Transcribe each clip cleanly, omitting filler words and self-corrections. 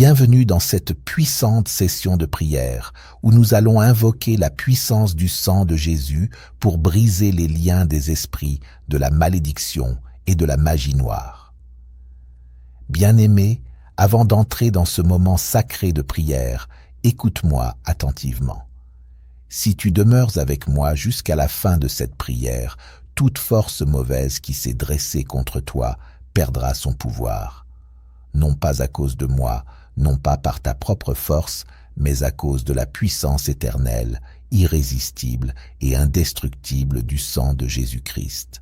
Bienvenue dans cette puissante session de prière où nous allons invoquer la puissance du sang de Jésus pour briser les liens des esprits, de la malédiction et de la magie noire. Bien-aimé, avant d'entrer dans ce moment sacré de prière, écoute-moi attentivement. Si tu demeures avec moi jusqu'à la fin de cette prière, toute force mauvaise qui s'est dressée contre toi perdra son pouvoir. Non pas à cause de moi, non pas par ta propre force, mais à cause de la puissance éternelle, irrésistible et indestructible du sang de Jésus-Christ.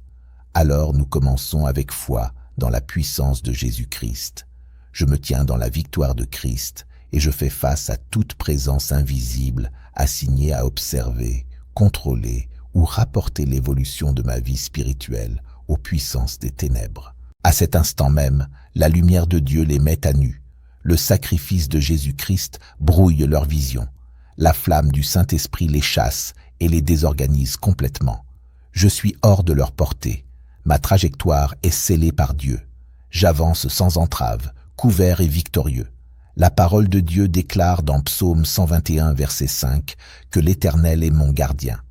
Alors nous commençons avec foi dans la puissance de Jésus-Christ. Je me tiens dans la victoire de Christ et je fais face à toute présence invisible assignée à observer, contrôler ou rapporter l'évolution de ma vie spirituelle aux puissances des ténèbres. À cet instant même, la lumière de Dieu les met à nu. Le sacrifice de Jésus-Christ brouille leur vision. La flamme du Saint-Esprit les chasse et les désorganise complètement. Je suis hors de leur portée. Ma trajectoire est scellée par Dieu. J'avance sans entrave, couvert et victorieux. La parole de Dieu déclare dans Psaume 121, verset 5, que l'Éternel est mon gardien.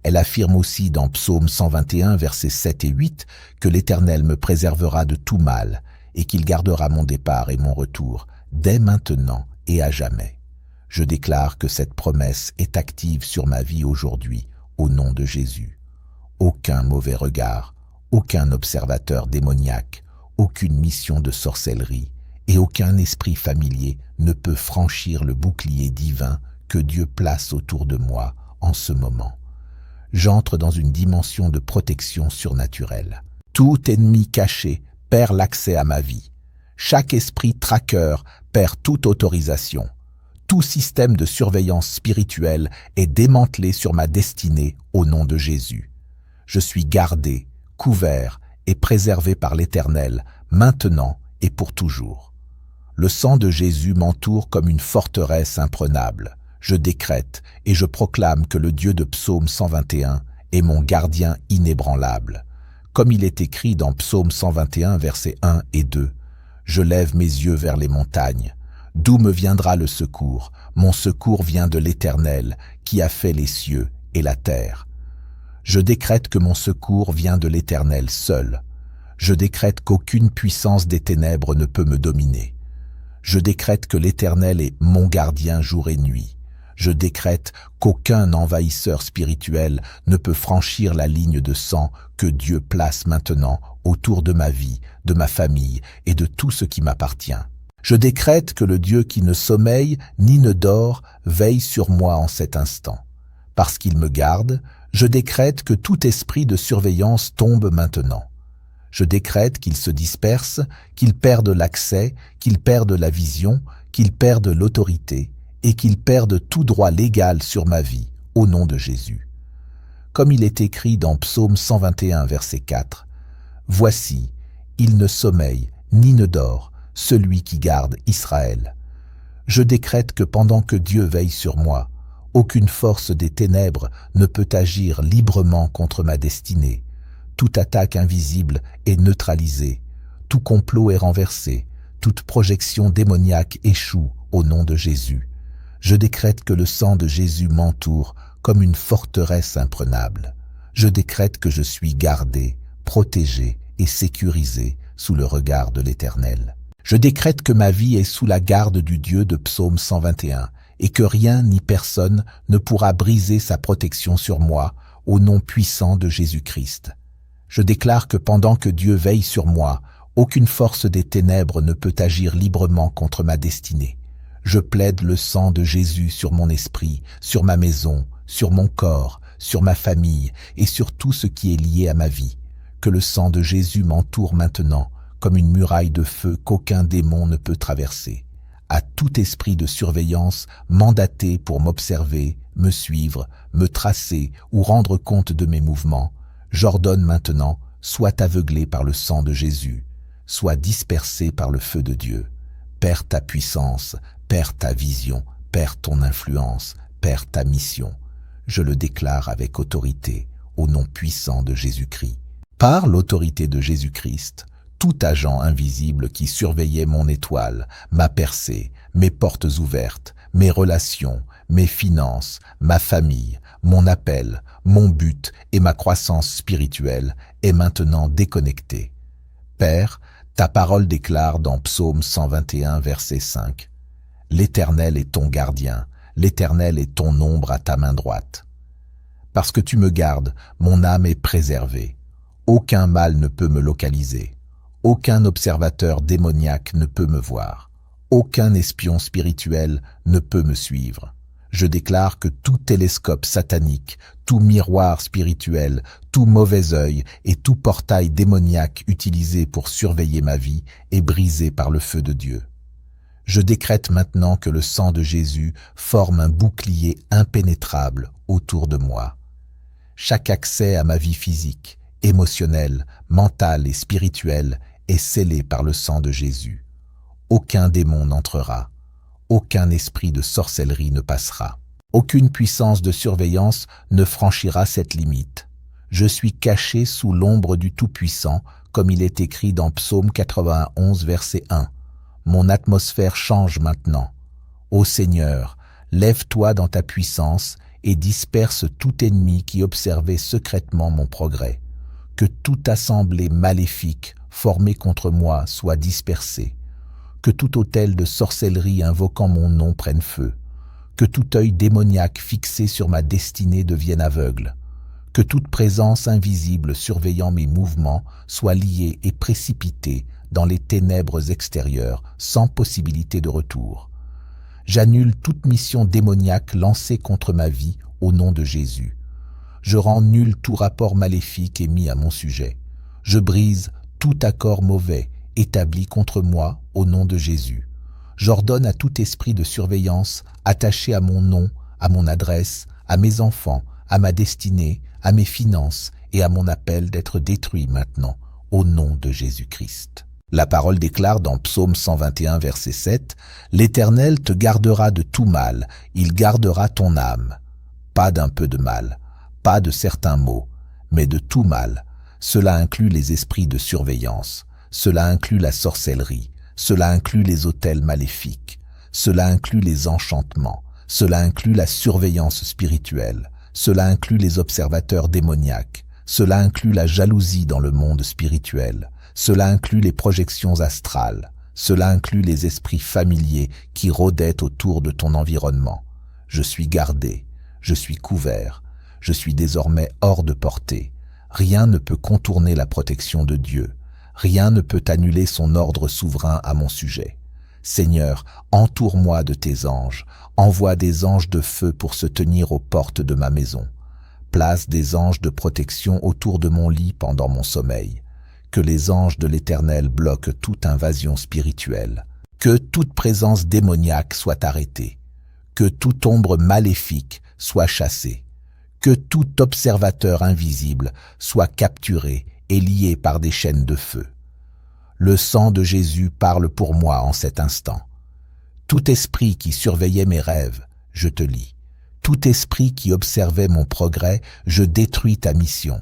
Elle affirme aussi dans Psaume 121, versets 7 et 8, que l'Éternel me préservera de tout mal et qu'il gardera mon départ et mon retour, dès maintenant et à jamais. Je déclare que cette promesse est active sur ma vie aujourd'hui, au nom de Jésus. Aucun mauvais regard, aucun observateur démoniaque, aucune mission de sorcellerie et aucun esprit familier ne peut franchir le bouclier divin que Dieu place autour de moi en ce moment. J'entre dans une dimension de protection surnaturelle. Tout ennemi caché perd l'accès à ma vie. Chaque esprit traqueur perd toute autorisation. Tout système de surveillance spirituelle est démantelé sur ma destinée au nom de Jésus. Je suis gardé, couvert et préservé par l'Éternel, maintenant et pour toujours. Le sang de Jésus m'entoure comme une forteresse imprenable. Je décrète et je proclame que le Dieu de Psaume 121 est mon gardien inébranlable. Comme il est écrit dans Psaume 121, versets 1 et 2, « Je lève mes yeux vers les montagnes. D'où me viendra le secours? Mon secours vient de l'Éternel, qui a fait les cieux et la terre. » Je décrète que mon secours vient de l'Éternel seul. Je décrète qu'aucune puissance des ténèbres ne peut me dominer. Je décrète que l'Éternel est mon gardien jour et nuit. Je décrète qu'aucun envahisseur spirituel ne peut franchir la ligne de sang que Dieu place maintenant autour de ma vie, de ma famille et de tout ce qui m'appartient. Je décrète que le Dieu qui ne sommeille ni ne dort veille sur moi en cet instant. Parce qu'il me garde, je décrète que tout esprit de surveillance tombe maintenant. Je décrète qu'il se disperse, qu'il perde l'accès, qu'il perde la vision, qu'il perde l'autorité et qu'il perde tout droit légal sur ma vie, au nom de Jésus. Comme il est écrit dans Psaume 121, verset 4, « Voici, il ne sommeille ni ne dort, celui qui garde Israël. » Je décrète que pendant que Dieu veille sur moi, aucune force des ténèbres ne peut agir librement contre ma destinée. Toute attaque invisible est neutralisée, tout complot est renversé, toute projection démoniaque échoue au nom de Jésus. Je décrète que le sang de Jésus m'entoure comme une forteresse imprenable. Je décrète que je suis gardé, protégé et sécurisé sous le regard de l'Éternel. Je décrète que ma vie est sous la garde du Dieu de Psaume 121 et que rien ni personne ne pourra briser sa protection sur moi au nom puissant de Jésus-Christ. Je déclare que pendant que Dieu veille sur moi, aucune force des ténèbres ne peut agir librement contre ma destinée. Je plaide le sang de Jésus sur mon esprit, sur ma maison, sur mon corps, sur ma famille et sur tout ce qui est lié à ma vie. Que le sang de Jésus m'entoure maintenant comme une muraille de feu qu'aucun démon ne peut traverser. À tout esprit de surveillance mandaté pour m'observer, me suivre, me tracer ou rendre compte de mes mouvements, j'ordonne maintenant, sois aveuglé par le sang de Jésus, sois dispersé par le feu de Dieu. Perds ta puissance, perds ta vision, perds ton influence, perds ta mission. Je le déclare avec autorité, au nom puissant de Jésus-Christ. Par l'autorité de Jésus-Christ, tout agent invisible qui surveillait mon étoile, ma percée, mes portes ouvertes, mes relations, mes finances, ma famille, mon appel, mon but et ma croissance spirituelle est maintenant déconnectée. Père, ta parole déclare dans Psaume 121, verset 5, « L'Éternel est ton gardien, l'Éternel est ton ombre à ta main droite. » Parce que tu me gardes, mon âme est préservée. Aucun mal ne peut me localiser. Aucun observateur démoniaque ne peut me voir. Aucun espion spirituel ne peut me suivre. Je déclare que tout télescope satanique, tout miroir spirituel, tout mauvais œil et tout portail démoniaque utilisé pour surveiller ma vie est brisé par le feu de Dieu. Je décrète maintenant que le sang de Jésus forme un bouclier impénétrable autour de moi. Chaque accès à ma vie physique, émotionnelle, mentale et spirituelle est scellé par le sang de Jésus. Aucun démon n'entrera. Aucun esprit de sorcellerie ne passera. Aucune puissance de surveillance ne franchira cette limite. Je suis caché sous l'ombre du Tout-Puissant, comme il est écrit dans Psaume 91, verset 1. Mon atmosphère change maintenant. Ô Seigneur, lève-toi dans ta puissance et disperse tout ennemi qui observait secrètement mon progrès. Que toute assemblée maléfique formée contre moi soit dispersée. Que tout autel de sorcellerie invoquant mon nom prenne feu. Que tout œil démoniaque fixé sur ma destinée devienne aveugle. Que toute présence invisible surveillant mes mouvements soit liée et précipitée dans les ténèbres extérieures sans possibilité de retour. J'annule toute mission démoniaque lancée contre ma vie au nom de Jésus. Je rends nul tout rapport maléfique émis à mon sujet. Je brise tout accord mauvais établi contre moi au nom de Jésus. J'ordonne à tout esprit de surveillance attaché à mon nom, à mon adresse, à mes enfants, à ma destinée, à mes finances et à mon appel d'être détruit maintenant au nom de Jésus-Christ. La parole déclare dans Psaume 121, verset 7, « L'Éternel te gardera de tout mal, il gardera ton âme. » Pas d'un peu de mal, pas de certains maux, mais de tout mal. Cela inclut les esprits de surveillance, cela inclut la sorcellerie, cela inclut les autels maléfiques, cela inclut les enchantements, cela inclut la surveillance spirituelle, cela inclut les observateurs démoniaques, cela inclut la jalousie dans le monde spirituel, cela inclut les projections astrales, cela inclut les esprits familiers qui rôdaient autour de ton environnement. Je suis gardé, je suis couvert, je suis désormais hors de portée. Rien ne peut contourner la protection de Dieu. Rien ne peut annuler son ordre souverain à mon sujet. Seigneur, entoure-moi de tes anges, envoie des anges de feu pour se tenir aux portes de ma maison. Place des anges de protection autour de mon lit pendant mon sommeil. Que les anges de l'Éternel bloquent toute invasion spirituelle. Que toute présence démoniaque soit arrêtée. Que toute ombre maléfique soit chassée. Que tout observateur invisible soit capturé et lié par des chaînes de feu. Le sang de Jésus parle pour moi en cet instant. Tout esprit qui surveillait mes rêves, je te lis. Tout esprit qui observait mon progrès, je détruis ta mission.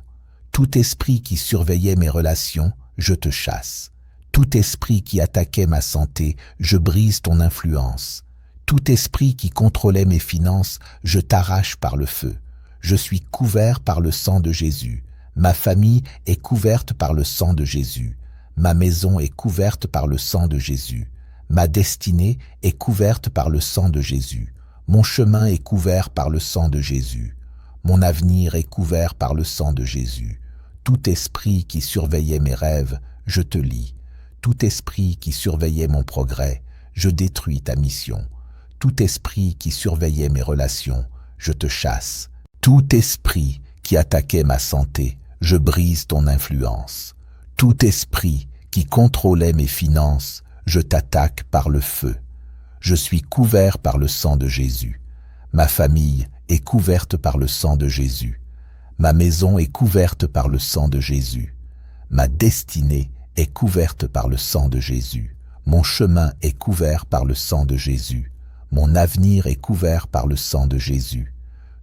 Tout esprit qui surveillait mes relations, je te chasse. Tout esprit qui attaquait ma santé, je brise ton influence. Tout esprit qui contrôlait mes finances, je t'arrache par le feu. Je suis couvert par le sang de Jésus. Ma famille est couverte par le sang de Jésus. Ma maison est couverte par le sang de Jésus. Ma destinée est couverte par le sang de Jésus. Mon chemin est couvert par le sang de Jésus. Mon avenir est couvert par le sang de Jésus. Tout esprit qui surveillait mes rêves, je te lis. Tout esprit qui surveillait mon progrès, je détruis ta mission. Tout esprit qui surveillait mes relations, je te chasse. Tout esprit qui attaquait ma santé, je brise ton influence. Tout esprit qui contrôlait mes finances, je t'attaque par le feu. Je suis couvert par le sang de Jésus. Ma famille est couverte par le sang de Jésus. Ma maison est couverte par le sang de Jésus. Ma destinée est couverte par le sang de Jésus. Mon chemin est couvert par le sang de Jésus. Mon avenir est couvert par le sang de Jésus.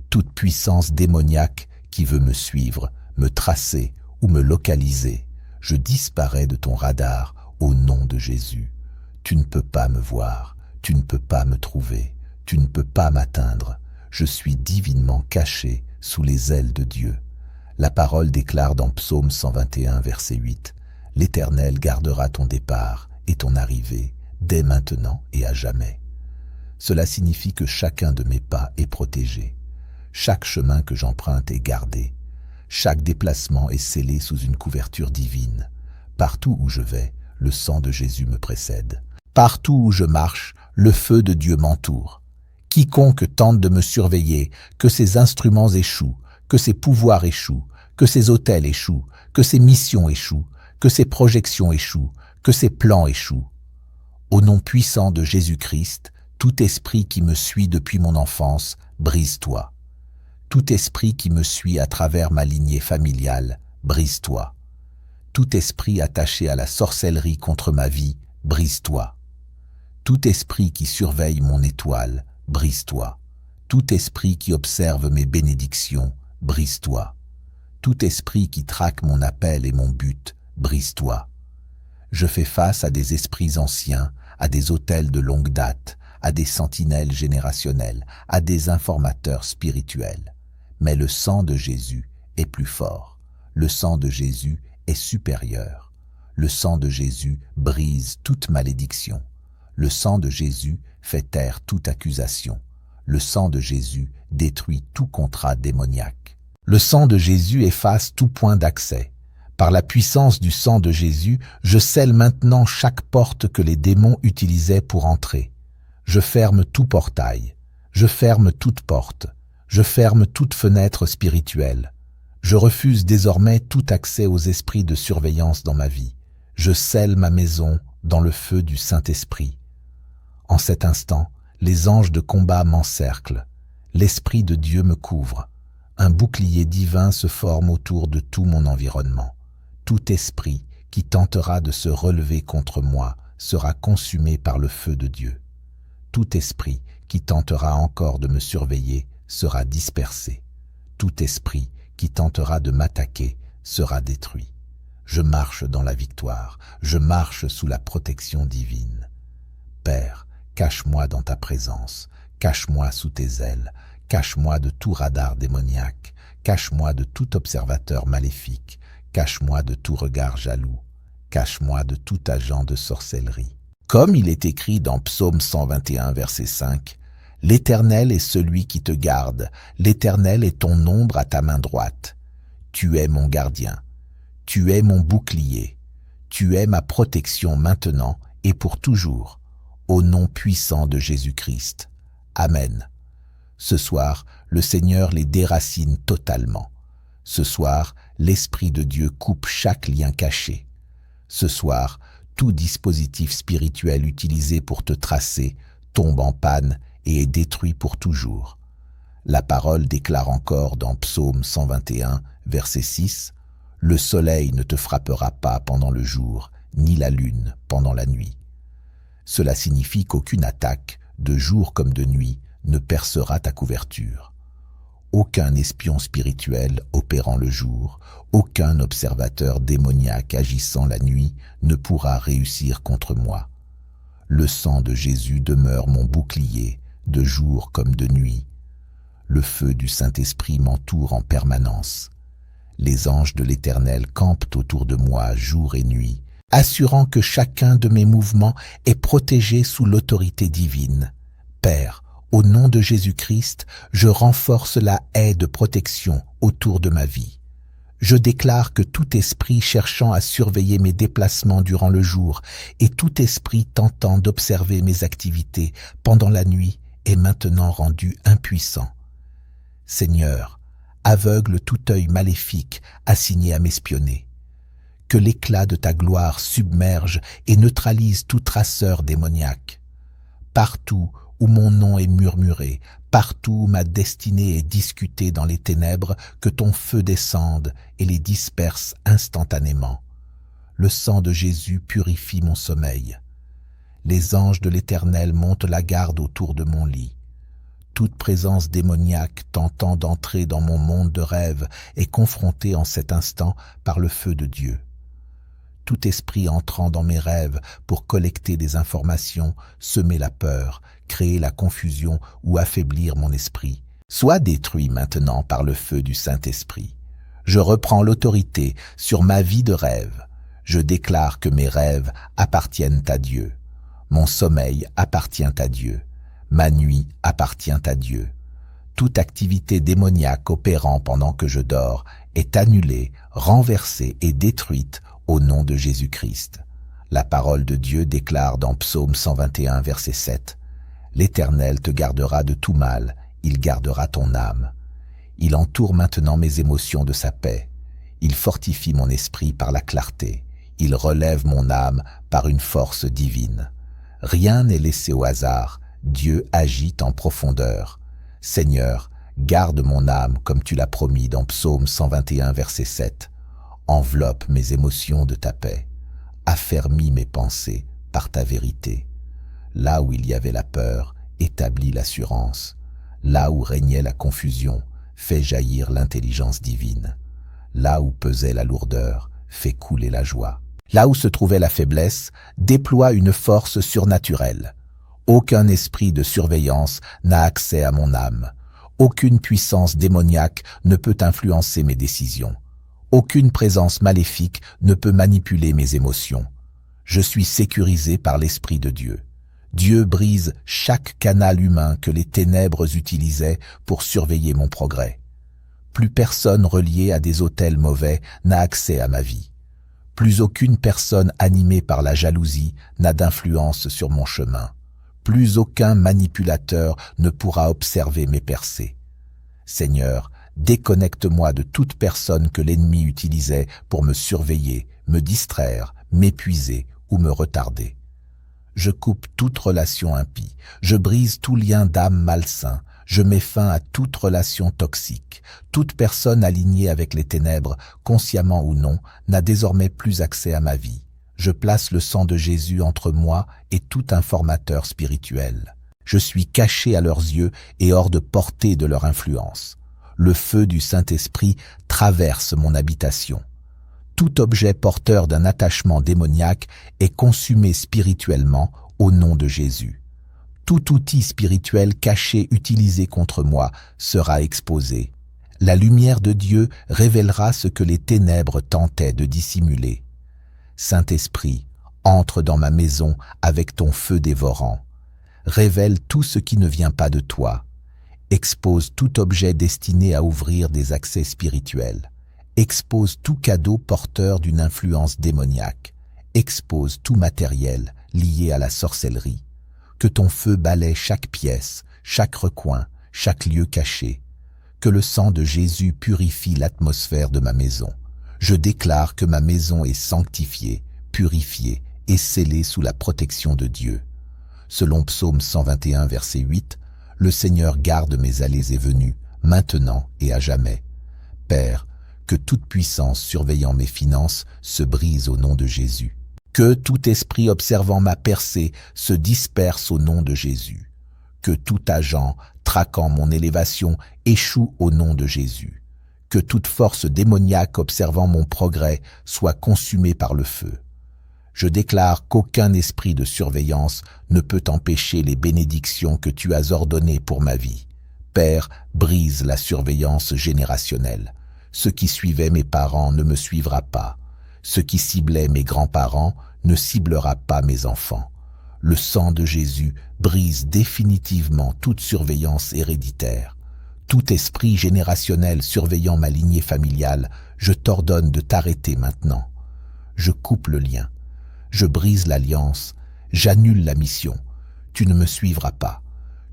Toute puissance démoniaque qui veut me suivre, me tracer ou me localiser, je disparais de ton radar au nom de Jésus. Tu ne peux pas me voir, Tu ne peux pas me trouver, tu ne peux pas m'atteindre. Je suis divinement caché sous les ailes de Dieu. La parole déclare dans Psaume 121, verset 8, « L'Éternel gardera ton départ et ton arrivée, dès maintenant et à jamais. » Cela signifie que chacun de mes pas est protégé. Chaque chemin que j'emprunte est gardé. Chaque déplacement est scellé sous une couverture divine. Partout où je vais, le sang de Jésus me précède. Partout où je marche, le feu de Dieu m'entoure. Quiconque tente de me surveiller, que ses instruments échouent, que ses pouvoirs échouent, que ses autels échouent, que ses missions échouent, que ses projections échouent, que ses plans échouent. Au nom puissant de Jésus-Christ, tout esprit qui me suit depuis mon enfance, brise-toi. Tout esprit qui me suit à travers ma lignée familiale, brise-toi. Tout esprit attaché à la sorcellerie contre ma vie, brise-toi. Tout esprit qui surveille mon étoile, brise-toi. Tout esprit qui observe mes bénédictions, brise-toi. Tout esprit qui traque mon appel et mon but, brise-toi. Je fais face à des esprits anciens, à des autels de longue date, à des sentinelles générationnelles, à des informateurs spirituels. Mais le sang de Jésus est plus fort. Le sang de Jésus est supérieur. Le sang de Jésus brise toute malédiction. Le sang de Jésus fait taire toute accusation. Le sang de Jésus détruit tout contrat démoniaque. Le sang de Jésus efface tout point d'accès. Par la puissance du sang de Jésus, je scelle maintenant chaque porte que les démons utilisaient pour entrer. Je ferme tout portail. Je ferme toute porte. Je ferme toute fenêtre spirituelle. Je refuse désormais tout accès aux esprits de surveillance dans ma vie. Je scelle ma maison dans le feu du Saint-Esprit. En cet instant, les anges de combat m'encerclent. L'Esprit de Dieu me couvre. Un bouclier divin se forme autour de tout mon environnement. Tout esprit qui tentera de se relever contre moi sera consumé par le feu de Dieu. Tout esprit qui tentera encore de me surveiller sera dispersé. Tout esprit qui tentera de m'attaquer sera détruit. Je marche dans la victoire, je marche sous la protection divine. Père, cache-moi dans ta présence, cache-moi sous tes ailes, cache-moi de tout radar démoniaque, cache-moi de tout observateur maléfique, cache-moi de tout regard jaloux, cache-moi de tout agent de sorcellerie. Comme il est écrit dans Psaume 121, verset 5, « L'Éternel est celui qui te garde, l'Éternel est ton ombre à ta main droite. Tu es mon gardien, tu es mon bouclier, tu es ma protection maintenant et pour toujours, au nom puissant de Jésus-Christ. Amen. » Ce soir, le Seigneur les déracine totalement. Ce soir, l'Esprit de Dieu coupe chaque lien caché. Ce soir, tout dispositif spirituel utilisé pour te tracer tombe en panne et est détruit pour toujours. La parole déclare encore dans Psaume 121, verset 6, « Le soleil ne te frappera pas pendant le jour, ni la lune pendant la nuit. » Cela signifie qu'aucune attaque, de jour comme de nuit, ne percera ta couverture. Aucun espion spirituel opérant le jour, aucun observateur démoniaque agissant la nuit ne pourra réussir contre moi. Le sang de Jésus demeure mon bouclier, de jour comme de nuit. Le feu du Saint-Esprit m'entoure en permanence. Les anges de l'Éternel campent autour de moi jour et nuit, assurant que chacun de mes mouvements est protégé sous l'autorité divine. Père, au nom de Jésus-Christ, je renforce la haie de protection autour de ma vie. Je déclare que tout esprit cherchant à surveiller mes déplacements durant le jour et tout esprit tentant d'observer mes activités pendant la nuit est maintenant rendu impuissant. Seigneur, aveugle tout œil maléfique assigné à m'espionner. Que l'éclat de ta gloire submerge et neutralise tout traceur démoniaque. Partout où mon nom est murmuré, partout où ma destinée est discutée dans les ténèbres, que ton feu descende et les disperse instantanément. Le sang de Jésus purifie mon sommeil. Les anges de l'Éternel montent la garde autour de mon lit. Toute présence démoniaque tentant d'entrer dans mon monde de rêve est confrontée en cet instant par le feu de Dieu. tout esprit entrant dans mes rêves pour collecter des informations, semer la peur, créer la confusion ou affaiblir mon esprit, soit détruit maintenant par le feu du Saint-Esprit. Je reprends l'autorité sur ma vie de rêve. Je déclare que mes rêves appartiennent à Dieu. Mon sommeil appartient à Dieu. Ma nuit appartient à Dieu. Toute activité démoniaque opérant pendant que je dors est annulée, renversée et détruite au nom de Jésus-Christ. La parole de Dieu déclare dans Psaume 121, verset 7, « L'Éternel te gardera de tout mal, il gardera ton âme. Il entoure maintenant mes émotions de sa paix. Il fortifie mon esprit par la clarté. Il relève mon âme par une force divine. Rien n'est laissé au hasard. Dieu agit en profondeur. Seigneur, garde mon âme comme tu l'as promis dans Psaume 121, verset 7. Enveloppe mes émotions de ta paix. Affermis mes pensées par ta vérité. Là où il y avait la peur, établis l'assurance. Là où régnait la confusion, fais jaillir l'intelligence divine. Là où pesait la lourdeur, fais couler la joie. Là où se trouvait la faiblesse, déploie une force surnaturelle. Aucun esprit de surveillance n'a accès à mon âme. Aucune puissance démoniaque ne peut influencer mes décisions. Aucune présence maléfique ne peut manipuler mes émotions. Je suis sécurisé par l'Esprit de Dieu. Dieu brise chaque canal humain que les ténèbres utilisaient pour surveiller mon progrès. Plus personne relié à des autels mauvais n'a accès à ma vie. Plus aucune personne animée par la jalousie n'a d'influence sur mon chemin. Plus aucun manipulateur ne pourra observer mes percées. Seigneur, déconnecte-moi de toute personne que l'ennemi utilisait pour me surveiller, me distraire, m'épuiser ou me retarder. Je coupe toute relation impie, je brise tout lien d'âme malsain, je mets fin à toute relation toxique. Toute personne alignée avec les ténèbres, consciemment ou non, n'a désormais plus accès à ma vie. Je place le sang de Jésus entre moi et tout informateur spirituel. Je suis caché à leurs yeux et hors de portée de leur influence. Le feu du Saint-Esprit traverse mon habitation. Tout objet porteur d'un attachement démoniaque est consumé spirituellement au nom de Jésus. Tout outil spirituel caché utilisé contre moi sera exposé. La lumière de Dieu révélera ce que les ténèbres tentaient de dissimuler. Saint-Esprit, entre dans ma maison avec ton feu dévorant. Révèle tout ce qui ne vient pas de toi. Expose tout objet destiné à ouvrir des accès spirituels. Expose tout cadeau porteur d'une influence démoniaque. Expose tout matériel lié à la sorcellerie. Que ton feu balaie chaque pièce, chaque recoin, chaque lieu caché. Que le sang de Jésus purifie l'atmosphère de ma maison. Je déclare que ma maison est sanctifiée, purifiée et scellée sous la protection de Dieu. Selon Psaume 121, verset 8, le Seigneur garde mes allées et venues, maintenant et à jamais. Père, que toute puissance surveillant mes finances se brise au nom de Jésus. Que tout esprit observant ma percée se disperse au nom de Jésus. Que tout agent traquant mon élévation échoue au nom de Jésus. Que toute force démoniaque observant mon progrès soit consumée par le feu. Je déclare qu'aucun esprit de surveillance ne peut empêcher les bénédictions que tu as ordonnées pour ma vie. Père, brise la surveillance générationnelle. Ce qui suivait mes parents ne me suivra pas. Ce qui ciblait mes grands-parents ne ciblera pas mes enfants. Le sang de Jésus brise définitivement toute surveillance héréditaire. Tout esprit générationnel surveillant ma lignée familiale, je t'ordonne de t'arrêter maintenant. Je coupe le lien. Je brise l'alliance. J'annule la mission. Tu ne me suivras pas.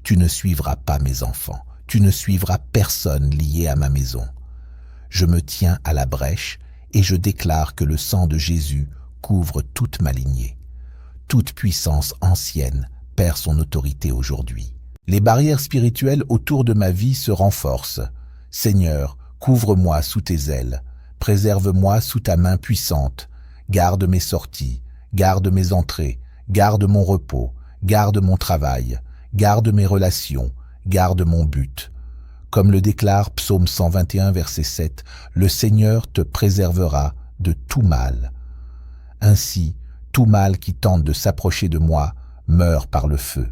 Tu ne suivras pas mes enfants. Tu ne suivras personne lié à ma maison. Je me tiens à la brèche et je déclare que le sang de Jésus couvre toute ma lignée. Toute puissance ancienne perd son autorité aujourd'hui. Les barrières spirituelles autour de ma vie se renforcent. Seigneur, couvre-moi sous tes ailes. Préserve-moi sous ta main puissante. Garde mes sorties, garde mes entrées, garde mon repos, garde mon travail, garde mes relations, garde mon but. Comme le déclare Psaume 121, verset 7, « Le Seigneur te préservera de tout mal. » Ainsi, tout mal qui tente de s'approcher de moi meurt par le feu.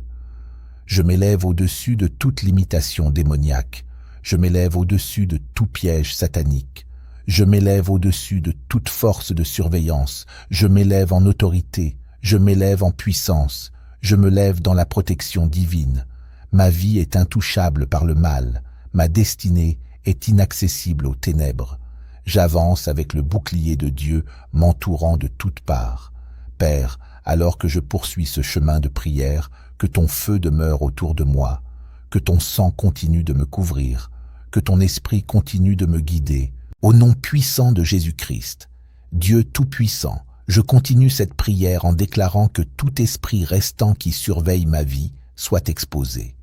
Je m'élève au-dessus de toute limitation démoniaque. Je m'élève au-dessus de tout piège satanique. Je m'élève au-dessus de toute force de surveillance. Je m'élève en autorité. Je m'élève en puissance. Je me lève dans la protection divine. Ma vie est intouchable par le mal. Ma destinée est inaccessible aux ténèbres. J'avance avec le bouclier de Dieu m'entourant de toutes parts. Père, alors que je poursuis ce chemin de prière, que ton feu demeure autour de moi, que ton sang continue de me couvrir, que ton esprit continue de me guider. Au nom puissant de Jésus-Christ, Dieu Tout-Puissant, je continue cette prière en déclarant que tout esprit restant qui surveille ma vie soit exposé,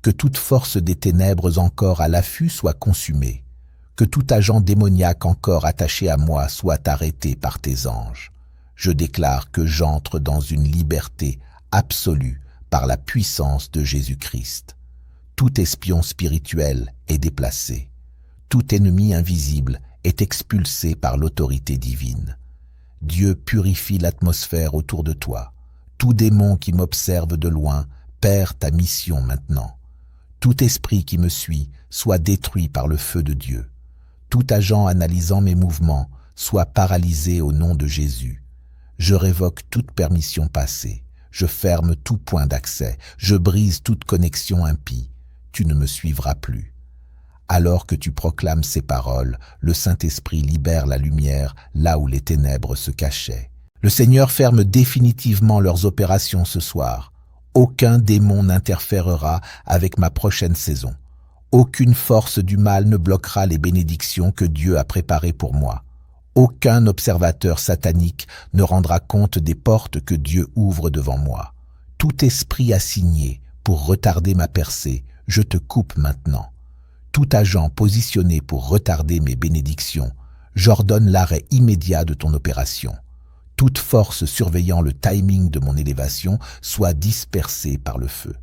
que toute force des ténèbres encore à l'affût soit consumée, que tout agent démoniaque encore attaché à moi soit arrêté par tes anges. Je déclare que j'entre dans une liberté absolue par la puissance de Jésus-Christ. Tout espion spirituel est déplacé. Tout ennemi invisible est expulsé par l'autorité divine. Dieu purifie l'atmosphère autour de toi. Tout démon qui m'observe de loin perd ta mission maintenant. Tout esprit qui me suit soit détruit par le feu de Dieu. Tout agent analysant mes mouvements soit paralysé au nom de Jésus. Je révoque toute permission passée. Je ferme tout point d'accès. Je brise toute connexion impie. Tu ne me suivras plus. Alors que tu proclames ces paroles, le Saint-Esprit libère la lumière là où les ténèbres se cachaient. Le Seigneur ferme définitivement leurs opérations ce soir. Aucun démon n'interférera avec ma prochaine saison. Aucune force du mal ne bloquera les bénédictions que Dieu a préparées pour moi. Aucun observateur satanique ne rendra compte des portes que Dieu ouvre devant moi. Tout esprit assigné pour retarder ma percée, je te coupe maintenant. Tout agent positionné pour retarder mes bénédictions, j'ordonne l'arrêt immédiat de ton opération. Toute force surveillant le timing de mon élévation soit dispersée par le feu.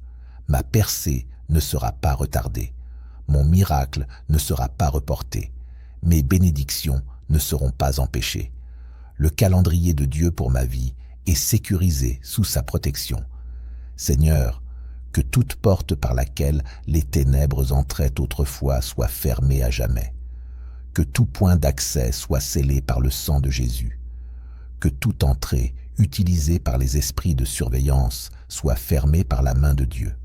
Ma percée ne sera pas retardée. Mon miracle ne sera pas reporté. Mes bénédictions ne seront pas empêchées. Le calendrier de Dieu pour ma vie est sécurisé sous sa protection. Seigneur, que toute porte par laquelle les ténèbres entraient autrefois soit fermée à jamais. Que tout point d'accès soit scellé par le sang de Jésus. Que toute entrée utilisée par les esprits de surveillance soit fermée par la main de Dieu.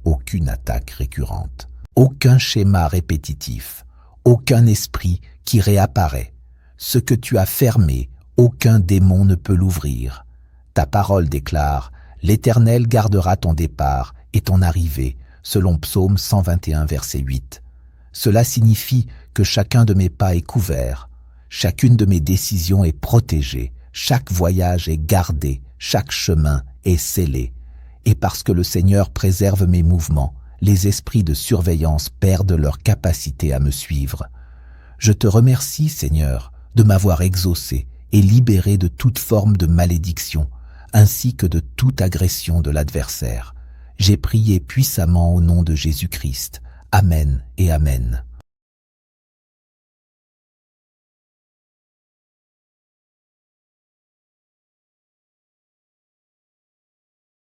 Aucune attaque récurrente, aucun schéma répétitif, aucun esprit qui réapparaît. Ce que tu as fermé, aucun démon ne peut l'ouvrir. Ta parole déclare « L'Éternel gardera ton départ et ton arrivée », selon Psaume 121, verset 8. Cela signifie que chacun de mes pas est couvert, chacune de mes décisions est protégée, chaque voyage est gardé, chaque chemin est scellé. Et parce que le Seigneur préserve mes mouvements, les esprits de surveillance perdent leur capacité à me suivre. Je te remercie, Seigneur, de m'avoir exaucé et libéré de toute forme de malédiction, ainsi que de toute agression de l'adversaire. J'ai prié puissamment au nom de Jésus-Christ. Amen et Amen.